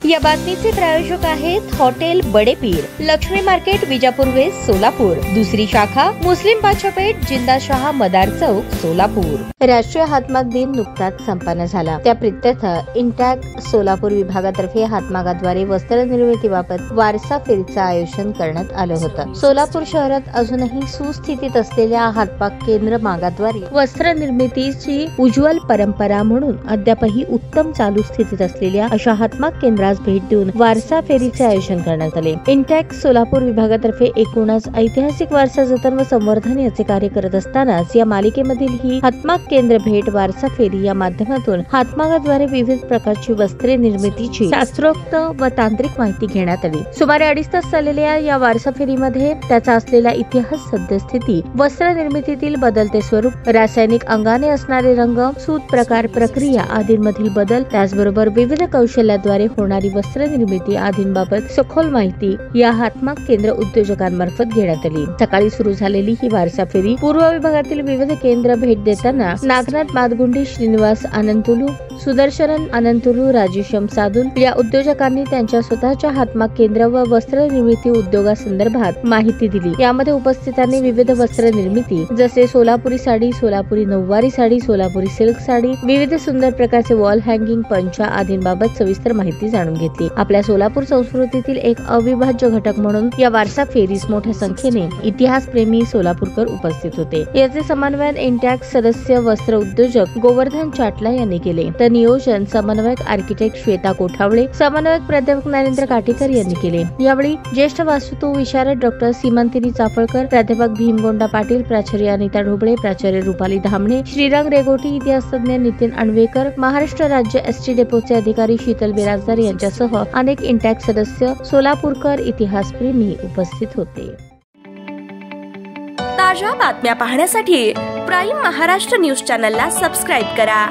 या बातमीचे प्रायोजक आहेत hotel Badepeer, Laxmi market, Vijapur west, Solapur. दुसरी शाखा मुस्लिम बादशाहपेठ, जिंदाशहा मदार चौक, सोलापूर। राष्ट्रीय हातमाग दिन नुकताच संपन्न झाला। त्या प्रित्यर्थ इंटॅक सोलापूर विभागातर्फे हातमागाद्वारे वस्त्र निर्मितीबाबत वारसा फेरीचं आयोजन करण्यात आलं होतं। सोलापूर शहरात अजूनही सुस्थितीत असलेल्या हातमाग केंद्र मागाद्वारे वस्त्र निर्मितीची उज्ज्वल परंपरा म्हणून अद्यापही उत्तम चालू स्थितीत असलेल्या अशा हातमाग केंद्रास भेट देऊन वारसा फेरीचे आयोजन करण्यात आले। इंटॅक सोलापूर विभागातर्फे एकूणच ऐतिहासिक वारसा जतन व संवर्धन याचे कार्य करत असतानाच या मालिकेमधील ही हातमाग केंद्र भेट वारसा फेरी या माध्यमातून हातमागाद्वारे विविध प्रकारची वस्त्रे निर्मितीची शास्त्रोक्त व तांत्रिक माहिती घेण्यात आली। सुमारे 2.5 तास चाललेल्या या वारसा फेरीमध्ये त्याचा असलेला इतिहास, सद्यस्थिती, वस्त्र निर्मितीतील बदलते स्वरूप, रासायनिक अंगाने असणारे रंग, सूत प्रकार, प्रक्रिया आदींमधील बदल, त्याचबरोबर विविध कौशल्याद्वारे होणारी वस्त्र निर्मिती आदींबाबत सखोल माहिती या हातमाग केंद्र उद्योजकांमार्फत घेण्यात आली। सकाळी सुरू झालेली ही वारसा फेरी पूर्व विभागातील विविध केंद्र भेट देताना नागनाथ मादगुंडी, श्रीनिवास आनंतुलू, सुदर्शन आनंतुलू, राजेशम सादुल या उद्योजकांनी त्यांच्या स्वतःच्या हातमाग केंद्र व वस्त्र निर्मिती उद्योगासंदर्भात माहिती दिली। यामध्ये उपस्थितांनी विविध वस्त्र निर्मिती जसे सोलापुरी साडी, सोलापुरी नऊवारी साडी, सोलापुरी सिल्क साडी, विविध सुंदर प्रकारचे वॉल हँगिंग, पंचा आदींबाबत सविस्तर माहिती जाणून घेतली। आपल्या सोलापूर संस्कृतीतील एक अविभाज्य घटक म्हणून या वारसा फेरीस मोठ्या संख्येने इतिहासप्रेमी सोलापूरकर उपस्थित होते। याचे समन्वयन इंटॅक सदस्य वस्त्र उद्योजक गोवर्धन चाटला यांनी केले, तर नियोजन समन्वयक आर्किटेक्ट श्वेता कोठावळे, समन्वयक प्राध्यापक नरेंद्र काटेकर यांनी केले। यावेळी ज्येष्ठ वास्तु विशारद डॉक्टर सीमांतिनी चाफळकर, प्राध्यापक भीमगोंडा पाटील, प्राचार्य अनिता ढोबळे, प्राचार्य रुपाली धामणे, श्रीरंग रेगोटी, इतिहास तज्ञ नितीन अणवेकर, महाराष्ट्र राज्य एसटी डेपोचे अधिकारी शीतल बिराजदार यांच्यासह अनेक इंटॅक सदस्य, सोलापूरकर, इतिहासप्रेमी उपस्थित होते। ताज्या बातम्या पाहण्यासाठी प्राईम महाराष्ट्र न्यूज चॅनलला सबस्क्राईब करा।